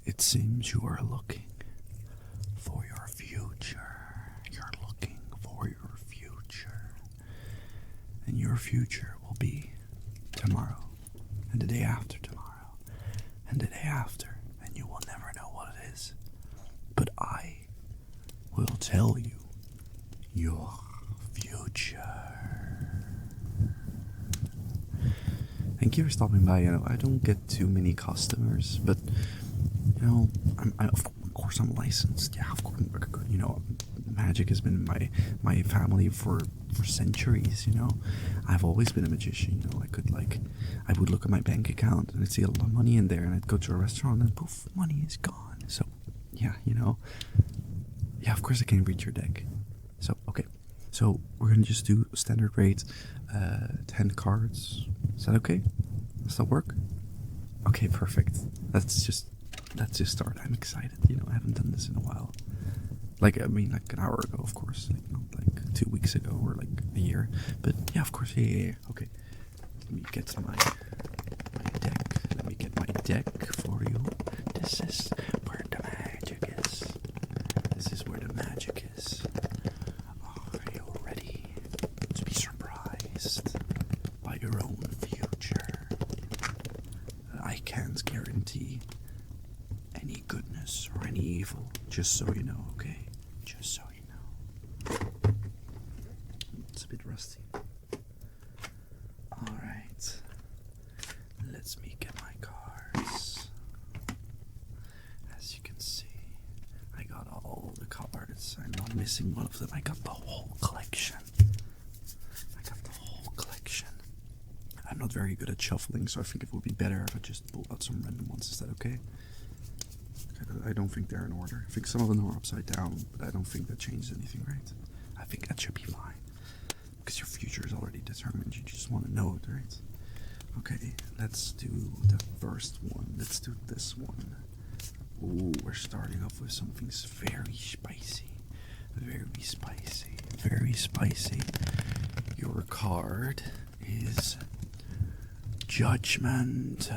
It seems you are looking for your future. You're looking for your future. And your future will be tomorrow, and the day after tomorrow, and the day after, and you will never know what it is. But I will tell you your future. Thank you for stopping by. I don't get too many customers, but of course I'm licensed. Yeah, of course. Magic has been my family for centuries. I've always been a magician. I would look at my bank account and I'd see a lot of money in there, and I'd go to a restaurant and poof, money is gone. So yeah, yeah, of course I can read your deck. So okay, so we're gonna just do standard rate, 10 cards. Is that okay? Does that work? Okay, perfect. Let's just start. I'm excited. I haven't done this in a while. Like an hour ago, of course. Not 2 weeks ago or a year. But yeah, of course. Yeah. Okay. Let me get my deck. Let me get my deck for you. This is where the magic is. This is where the magic is. Are you ready to be surprised by your own future? I can't guarantee any goodness or any evil, just so you know, okay? Just so you know. It's a bit rusty. Alright. Let me get my cards. As you can see, I got all the cards. I'm not missing one of them. I got the whole collection. I'm not very good at shuffling, so I think it would be better if I just pull out some random ones. Is that okay? I don't think they're in order. I think some of them are upside down, but I don't think that changes anything, right? I think that should be fine. Because your future is already determined. You just want to know it, right? Okay, let's do the first one. Let's do this one. Ooh, we're starting off with something very spicy. Very spicy. Very spicy. Your card is Judgment.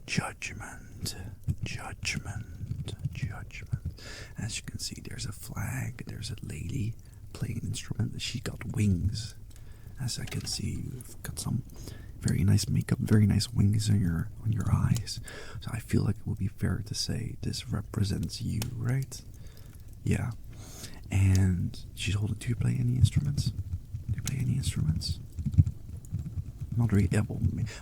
Judgment. Judgment. Judgment. As you can see, there's a flag. There's a lady playing an instrument. She got wings. As I can see, you've got some very nice makeup, very nice wings on your eyes. So I feel like it would be fair to say this represents you, right? Yeah. And she's holding. Do you play any instruments? Do you play any instruments? Not really. Yeah,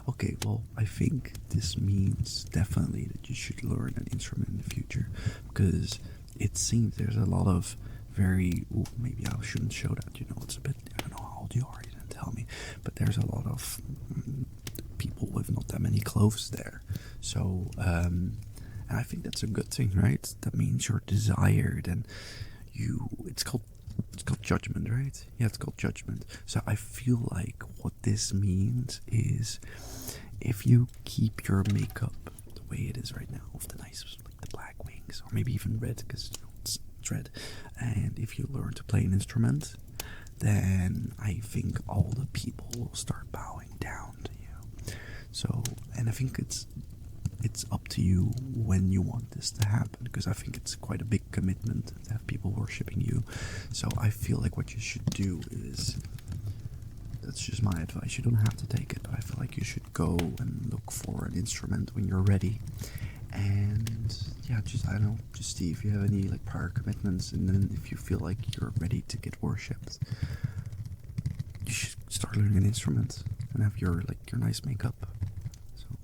okay, well, I think this means definitely that you should learn an instrument in the future, because it seems there's a lot of very. Ooh, maybe I shouldn't show that. It's a bit. I don't know how old you are. You didn't tell me, but there's a lot of people with not that many clothes there. So, and I think that's a good thing, right? That means you're desired, and it's called judgment, right? Yeah, it's called judgment. So I feel like what this means is if you keep your makeup the way it is right now, with the nice, the black wings, or maybe even red, because it's red, and if you learn to play an instrument, then I think all the people will start bowing down to you. So, and I think it's up to you when you want this to happen, because I think it's quite a big commitment to have people worshipping you. So I feel like what you should do is, that's just my advice, you don't have to take it, but I feel like you should go and look for an instrument when you're ready. And yeah, I don't know, just see if you have any prior commitments, and then if you feel like you're ready to get worshipped, you should start learning an instrument and have your nice makeup.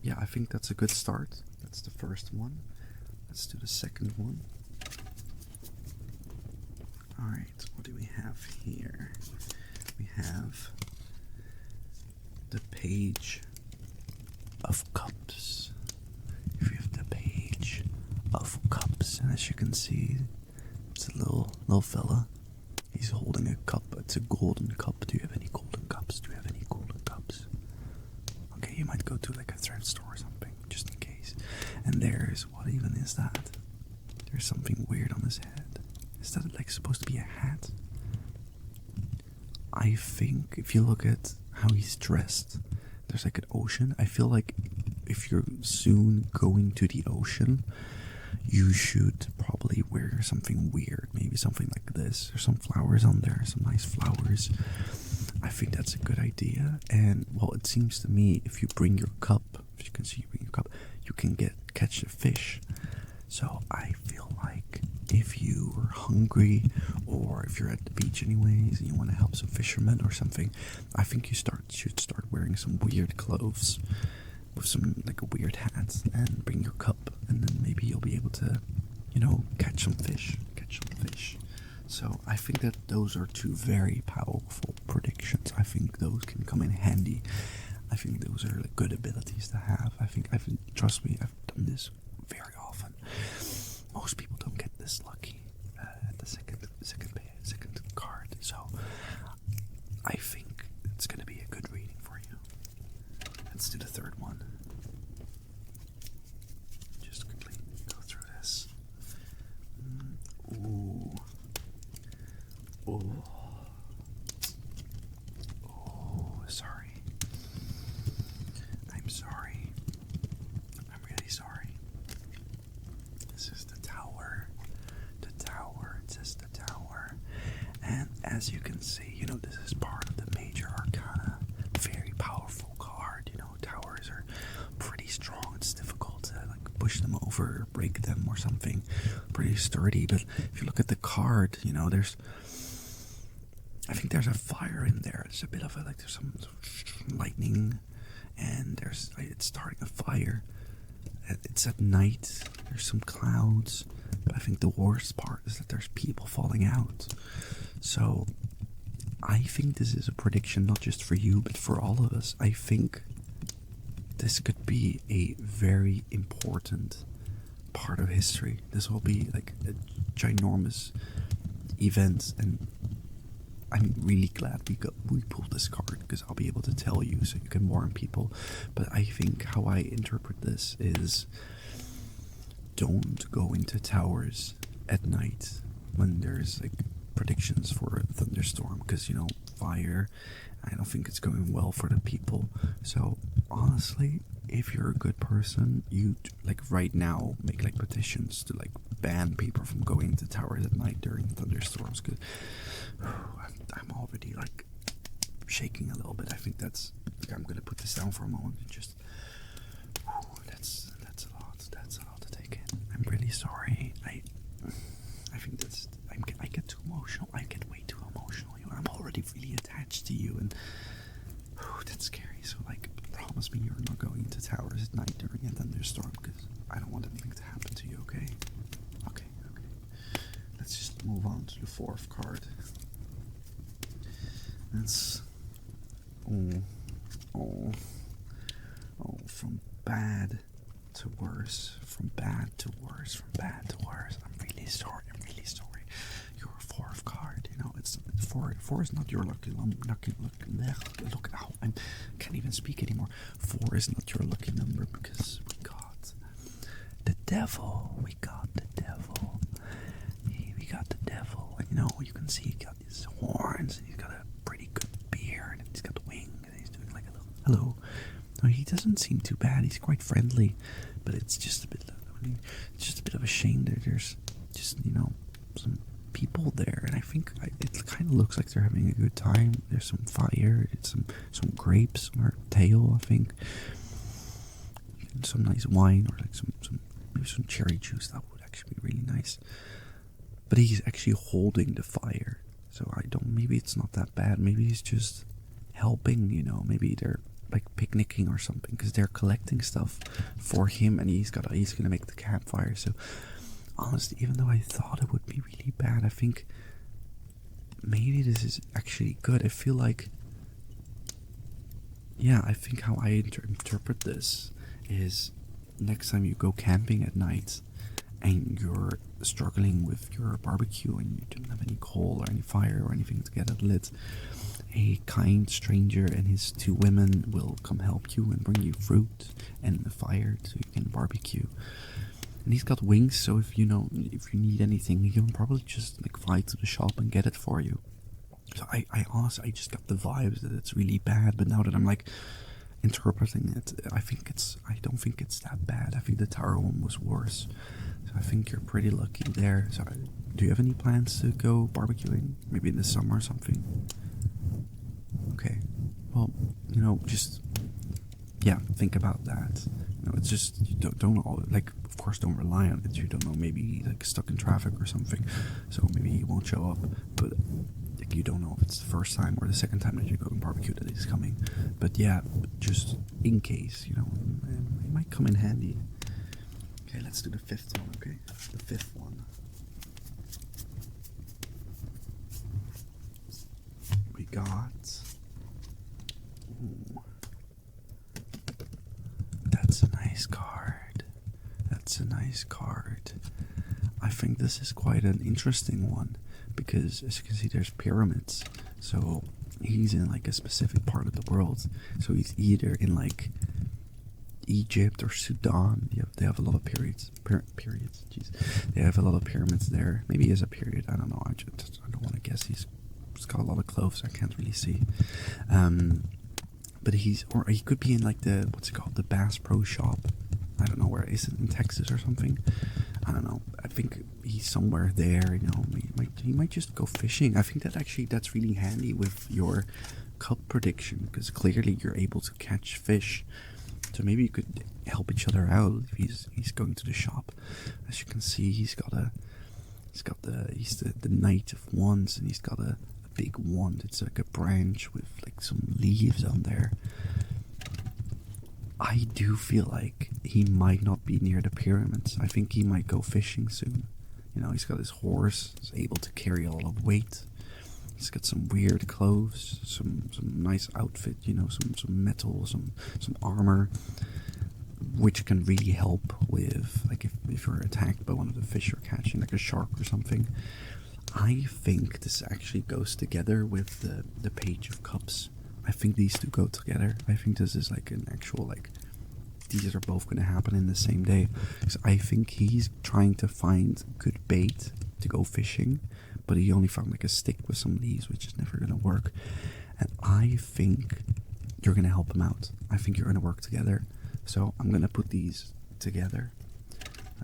Yeah, I think that's a good start. That's the first one. Let's do the second one. Alright, what do we have here? We have the Page of Cups. If you have the Page of Cups, and as you can see, it's a little fella. He's holding a cup. It's a golden cup. Do you have any golden cups? Do you have any golden cups? Okay, you might go to a thrift store or something, just in case. And what even is that? There's something weird on his head. Is that supposed to be a hat? I think if you look at how he's dressed, there's an ocean. I feel like if you're soon going to the ocean, you should probably wear something weird, maybe something like this. There's some flowers on there, some nice flowers. I think that's a good idea. And well, it seems to me if you bring your cup, if you can see you bring your cup, you can catch a fish. So I feel like if you are hungry, or if you're at the beach anyways and you want to help some fishermen or something, I think you should start wearing some weird clothes with some like a weird hat, and bring your cup, and then maybe you'll be able to, catch some fish. So I think that those are two very powerful predictions. I think those can come in handy. I think those are like good abilities to have. I think trust me, I've done this very often. Most people don't get this lucky at the second card. So I think it's gonna be a good reading for you. Let's do the third one. Just quickly go through this. Ooh. Oh. Oh, sorry. I'm sorry. I'm really sorry. This is the Tower. The Tower. It says the Tower. And as you can see, this is part of the major arcana. Very powerful card. Towers are pretty strong. It's difficult to push them over or break them or something. Pretty sturdy. But if you look at the card, I think there's a fire in there. There's a bit of there's some lightning, and it's starting a fire. It's at night. There's some clouds, but I think the worst part is that there's people falling out. So I think this is a prediction not just for you, but for all of us. I think this could be a very important part of history. This will be like a ginormous event, and I'm really glad we pulled this card, because I'll be able to tell you so you can warn people. But I think how I interpret this is, don't go into towers at night when there's predictions for a thunderstorm, because fire, I don't think it's going well for the people. So honestly, if you're a good person, you right now make petitions to ban people from going into towers at night during thunderstorms, because I'm already shaking a little bit. I think I'm gonna put this down for a moment and just that's a lot to take in. I'm really sorry. I think I get too emotional. I get way too emotional. I'm already really attached to you, and that's scary. So promise me you're not going into towers at night during a thunderstorm, because I don't want anything to happen to you. Okay. Let's just move on to the fourth card. That's from bad to worse, from bad to worse. I'm really sorry. Your fourth card, it's four is not your lucky number. Look, ow, I can't even speak anymore. 4 is not your lucky number, because we got the devil. And you can see he got his horns, and he's got a pretty good beard, and he's got wings, and he's doing a little hello. No, he doesn't seem too bad. He's quite friendly, but it's just a bit of a shame that there's just some people there, and I think it kind of looks like they're having a good time. There's some fire, it's some grapes on her tail, I think, and some nice wine, or maybe some cherry juice. That would actually be really nice. But he's actually holding the fire, so maybe it's not that bad. Maybe he's just helping, maybe they're picnicking or something, because they're collecting stuff for him, and he's gonna make the campfire. So honestly, even though I thought it would be really bad, I think maybe this is actually good. I feel I think how I interpret this is, next time you go camping at night and you're struggling with your barbecue and you don't have any coal or any fire or anything to get it lit, a kind stranger and his 2 women will come help you and bring you fruit and a fire so you can barbecue. And he's got wings, so if you need anything, he can probably just fly to the shop and get it for you. So I honestly, I just got the vibes that it's really bad, but now that I'm interpreting it, I don't think it's that bad. I think the tower one was worse. So I think you're pretty lucky there. So, do you have any plans to go barbecuing? Maybe in the summer or something? Okay. Well, just yeah, think about that. It's just you don't all like. Of course, don't rely on it. You don't know. Maybe like stuck in traffic or something, so maybe he won't show up. But like, you don't know if it's the first time or the second time that you're going barbecue that he's coming. But yeah, just in case, it might come in handy. Okay, let's do the fifth one. Okay, the fifth one. We got. Ooh. That's a nice card. That's a nice card. I think this is quite an interesting one because, as you can see, there's pyramids. So he's in like a specific part of the world. So he's either in like Egypt or Sudan. They have a lot of periods. Jeez, they have a lot of pyramids there. Maybe he has a period. I don't know. I don't want to guess. He's got a lot of clothes. I can't really see. But he could be in like the, what's it called, the Bass Pro Shop. I don't know where it is, in Texas or something. I don't know. I think he's somewhere there. He might just go fishing. I think that's really handy with your cup prediction because clearly you're able to catch fish. So maybe you could help each other out if he's going to the shop. As you can see, he's the Knight of Wands, and he's got a big wand. It's like a branch with like some leaves on there. I do feel like he might not be near the pyramids. I think he might go fishing soon. He's got his horse. He's able to carry a lot of weight. He's got some weird clothes, some nice outfit. Some metal, some armor, which can really help with like if you're attacked by one of the fish you're catching, like a shark or something. I think this actually goes together with the Page of Cups. I think these two go together. I think this is like an actual, like, these are both going to happen in the same day. Because I think he's trying to find good bait to go fishing, but he only found like a stick with some leaves, which is never going to work. And I think you're going to help him out. I think you're going to work together. So I'm going to put these together.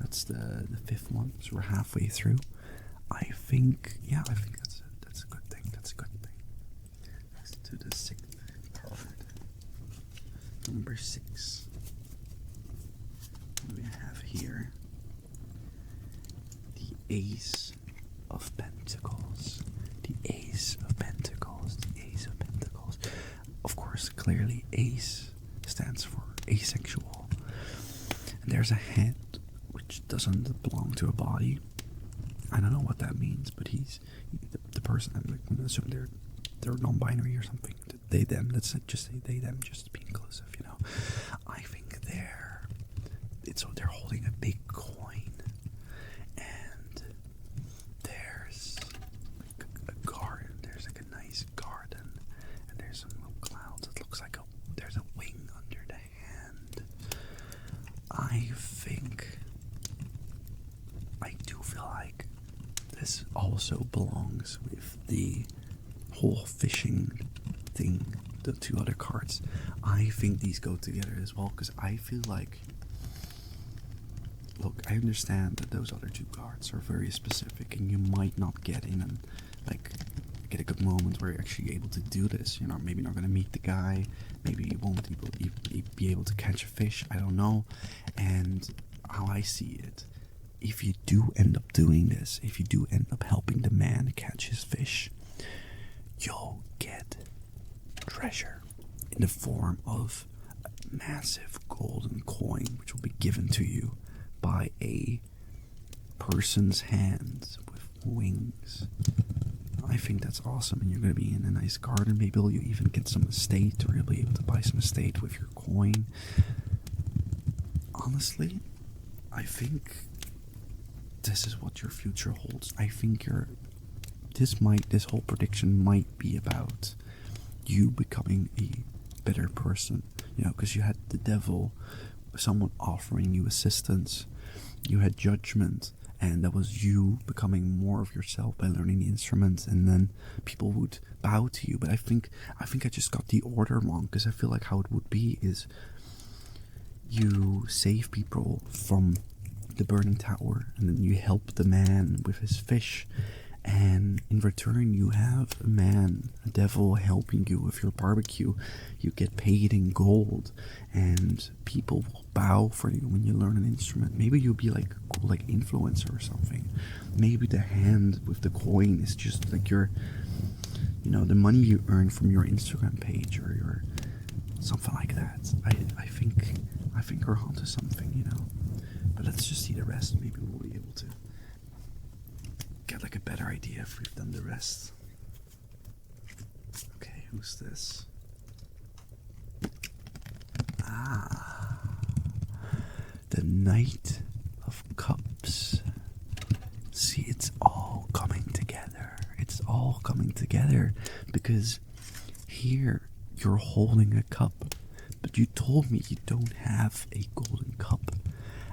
That's the fifth one. So we're halfway through. I think that's a good thing. That's a good thing. Let's do the sixth card. Number 6. What do we have here? The Ace of Pentacles. The Ace of Pentacles. The Ace of Pentacles. Of course, clearly Ace stands for asexual. And there's a head which doesn't belong to a body. I don't know what that means, but he's the person. I'm going to assume they're non-binary or something. They, them. Let's just say they, them, just to be inclusive. I think they're holding a big coin, and there's like a garden. There's like a nice garden, and there's some little clouds. It looks like there's a wing under the hand. I do feel like this also belongs with the whole fishing thing, the two other cards. I think these go together as well, because I feel like, look, I understand that those other two cards are very specific, and you might not get in and get a good moment where you're actually able to do this. Maybe not going to meet the guy, maybe you won't be able to catch a fish, I don't know. And how I see it, if you do end up doing this, if you do end up helping the man catch his fish, you'll get treasure in the form of a massive golden coin, which will be given to you by a person's hands with wings. I think that's awesome, and you're going to be in a nice garden. Maybe you'll even get some estate, or you'll be able to buy some estate with your coin. Honestly, I think this is what your future holds. I think this whole prediction might be about you becoming a better person. Because you had the devil, someone offering you assistance. You had judgment, and that was you becoming more of yourself by learning the instruments, and then people would bow to you. But I think I just got the order wrong, because I feel like how it would be is you save people from the burning tower, and then you help the man with his fish, and in return you have a devil helping you with your barbecue. You get paid in gold, and people will bow for you when you learn an instrument. Maybe you'll be like a cool like influencer or something. Maybe the hand with the coin is just like your, the money you earn from your Instagram page or your something like that. I think we're onto something, But let's just see the rest. Maybe we'll be able to get like a better idea if we've done the rest. Okay, who's this? The Knight of Cups. See, it's all coming together. It's all coming together because here you're holding a cup, but you told me you don't have a golden cup.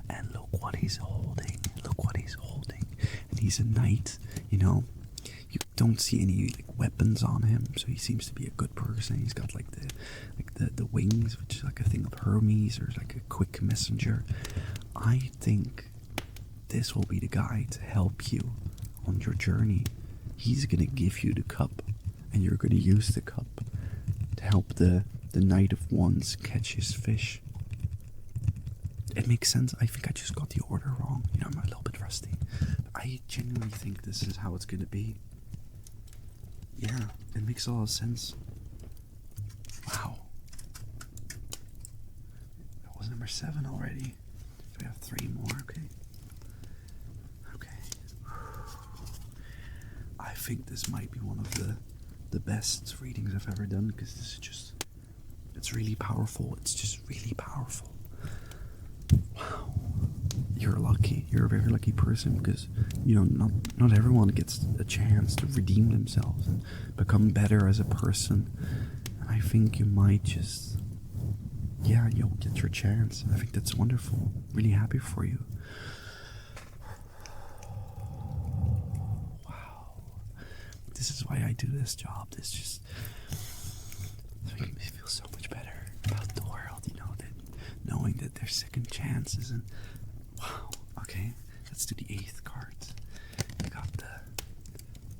And look what he's holding. Look what he's holding. And he's a knight, You don't see any weapons on him, so he seems to be a good person. He's got like the wings, which is like a thing of Hermes, or like a quick messenger. I think this will be the guy to help you on your journey. He's gonna give you the cup, and you're gonna use the cup to help the Knight of Wands catch his fish. It makes sense. I think I just got the order wrong. I'm a little bit rusty. I genuinely think this is how it's gonna be. Yeah, it makes a lot of sense. Wow. That was number 7 already. So we have 3 more, okay. I think this might be one of the best readings I've ever done, because this is just, it's really powerful. It's just really powerful. Wow. You're lucky. You're a very lucky person, because, not everyone gets a chance to redeem themselves and become better as a person. And I think you might just, you'll get your chance. I think that's wonderful. Really happy for you. This is why I do this job. This just makes me feel so much better about the world, that knowing that there's second chances. And wow. Okay, let's do the 8th card. You got the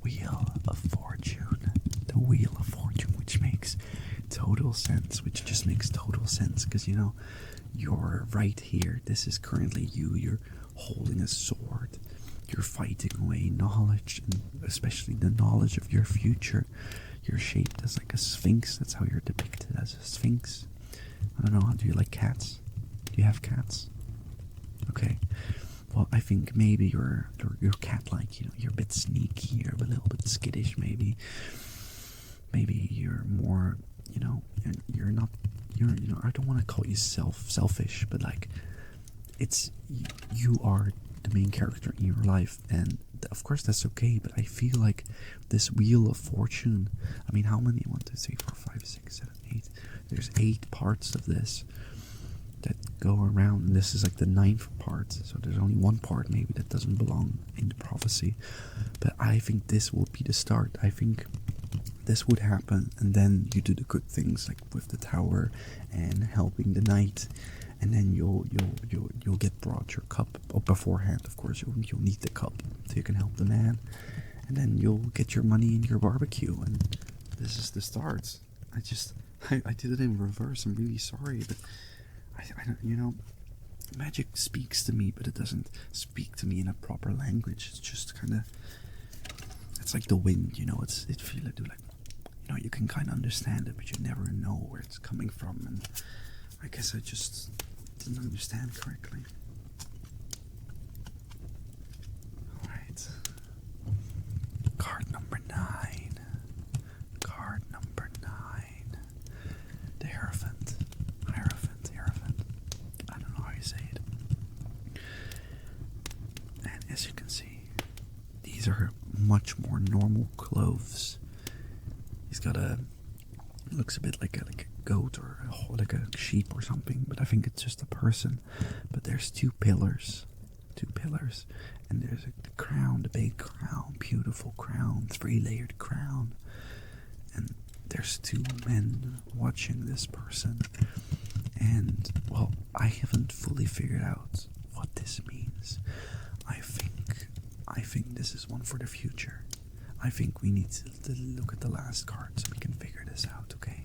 Wheel of Fortune. The Wheel of Fortune, which makes total sense. Which just makes total sense because you're right here. This is currently you. You're holding a sword. You're fighting away knowledge, and especially the knowledge of your future. You're shaped as like a sphinx. That's how you're depicted, as a sphinx. I don't know. Do you like cats? Do you have cats? Okay. Well, I think maybe you're cat-like. You're a bit sneaky. You're a little bit skittish. Maybe you're more. You're not. I don't want to call you selfish, but like, you are the main character in your life, and of course that's okay, but I feel like this Wheel of Fortune, how many? 1, 2, 3, 4, 5, 6, 7, 8. There's 8 parts of this that go around, and this is like the 9th part, so there's only 1 part maybe that doesn't belong in the prophecy. But I think this will be the start. I think this would happen, and then you do the good things, like with the tower and helping the knight. And then you'll get brought your cup. Beforehand, of course, you'll need the cup so you can help the man. And then you'll get your money in your barbecue. And this is the start. I did it in reverse. I'm really sorry, but I don't. Magic speaks to me, but it doesn't speak to me in a proper language. It's just kind of. It's like the wind, It feels like you can kind of understand it, but you never know where it's coming from. And I guess I just didn't understand correctly. Alright. Card number 9. Card number 9. The Hierophant. Hierophant. I don't know how you say it. And as you can see, these are much more normal clothes. He's got looks a bit like a goat or like a sheep or something, but I think it's just a person. But there's 2 pillars, and there's the crown, the big crown, beautiful crown, 3-layered crown, and there's 2 men watching this person. And well, I haven't fully figured out what this means. I think this is one for the future. I think we need to look at the last card so we can figure this out, okay?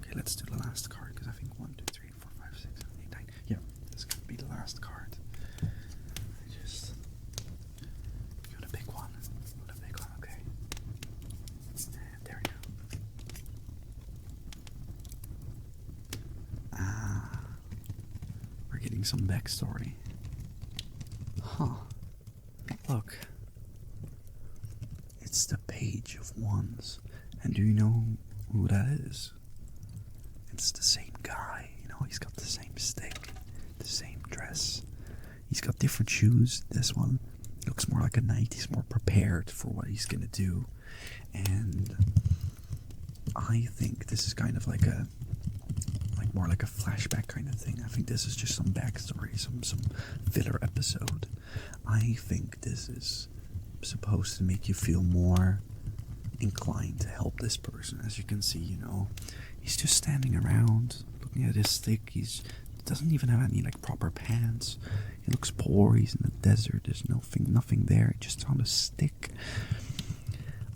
Okay, let's do the last card, because I think 1, 2, 3, 4, 5, 6, 7, 8, 9. Yeah, this could be the last card. You want a big one? Okay. There we go. We're getting some backstory. Huh. Look. It's the Page of Wands. And do you know who that is? It's the same guy. He's got the same stick, the same dress. He's got different shoes. This one looks more like a knight. He's more prepared for what he's gonna do. And I think this is kind of more like a flashback kind of thing. I think this is just some backstory, some filler episode. I think this is supposed to make you feel more inclined to help this person. As you can see, he's just standing around looking at his stick. He doesn't even have any proper pants. He looks poor. He's in the desert. There's nothing there, just on a stick.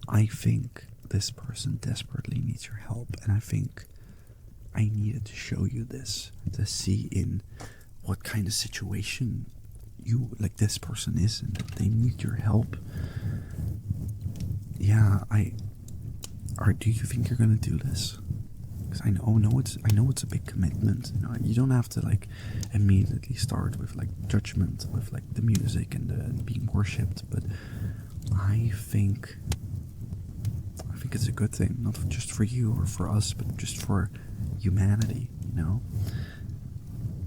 I think this person desperately needs your help, and I think I needed to show you this to see in what kind of situation this person is, and that they need your help. Yeah, do you think you're gonna do this? Because I know it's a big commitment. You don't have to immediately start with judgment, with the music and being worshipped. But I think it's a good thing, not just for you or for us, but just for humanity.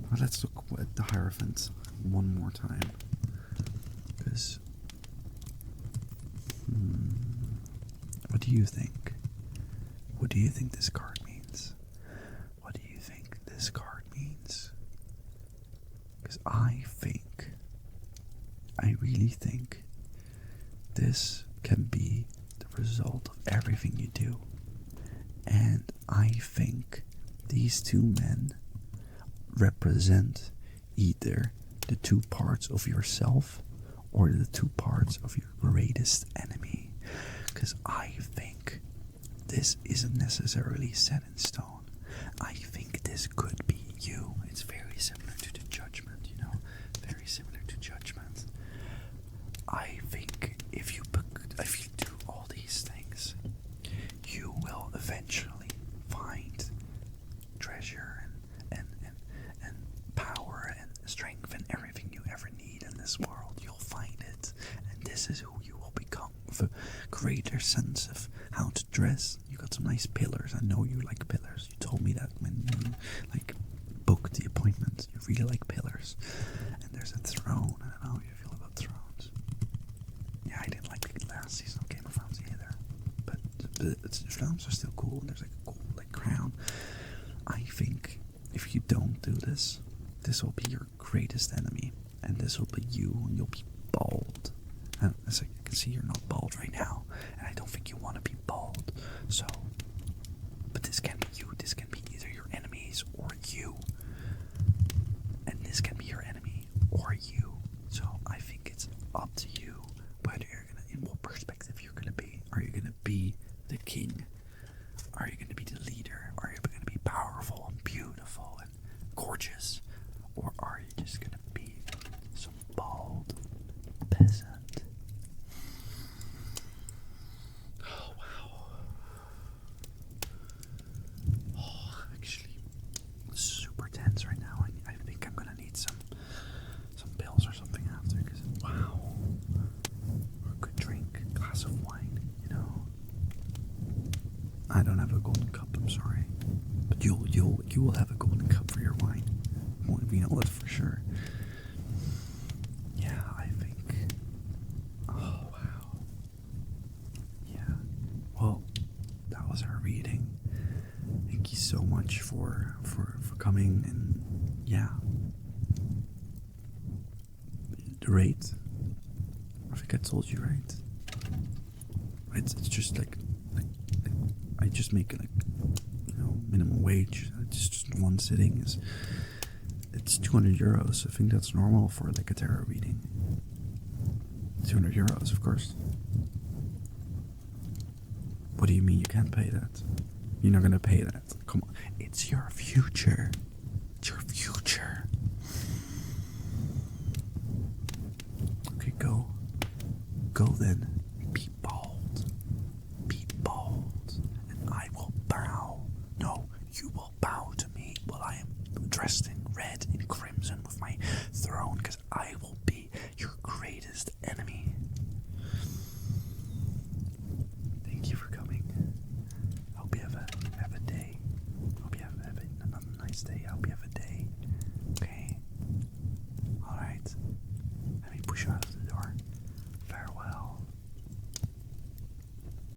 But let's look at the Hierophant one more time, because what do you think? What do you think this card means? What do you think this card means? Because I really think this can be the result of everything you do. And I think these two men represent either the two parts of yourself or the two parts of your greatest enemy. Because I think this isn't necessarily set in stone. I think this could be you. It's very similar to the Judgment, very similar to Judgment. I think if you do all these things, you will eventually find treasure and power and strength and everything you ever need in this world. You'll find it, and this is who you will become, with a greater sense of how to dress. You got some nice pillars. I know you like pillars. You told me that when you booked the appointment. You really like pillars. And there's a throne. I don't know how you feel about thrones. Yeah, I didn't like the last season of Game of Thrones either. But the thrones are still cool. There's a cool crown. I think if you don't do this, this will be your greatest enemy. And this will be you, and you'll be bald. And as I can see, you're not bald right now. And I don't think you want to be bald. So, but this can be you. This can be either your enemies or you. And this can be your enemy or you. So I think it's up to you whether in what perspective you're gonna be. Are you gonna be the king? Are you gonna be the leader? Are you gonna be powerful and beautiful and gorgeous? Or are you just gonna be some bald peasant? Oh wow. Oh, actually, super tense right now. I think I'm gonna need some pills or something after, because wow. Or a good drink, a glass of wine, I don't have a golden cup, I'm sorry. But you will have a golden cup for your wine. We know that for sure. Yeah, I think. Oh wow. Yeah. Well, that was our reading. Thank you so much for coming, and yeah. The rate. I think I told you, right? It's just I just make minimum wage. It's just one sitting is It's 200 euros. I think that's normal for like a tarot reading. 200 euros, of course. What do you mean you can't pay that? You're not gonna pay that. Come on. It's your future. It's your future. Okay, go. Go then. Be bold. Be bold. And I will bow. No, you will bow to me while I am dressed in red and crimson with my throne, because I will be your greatest enemy.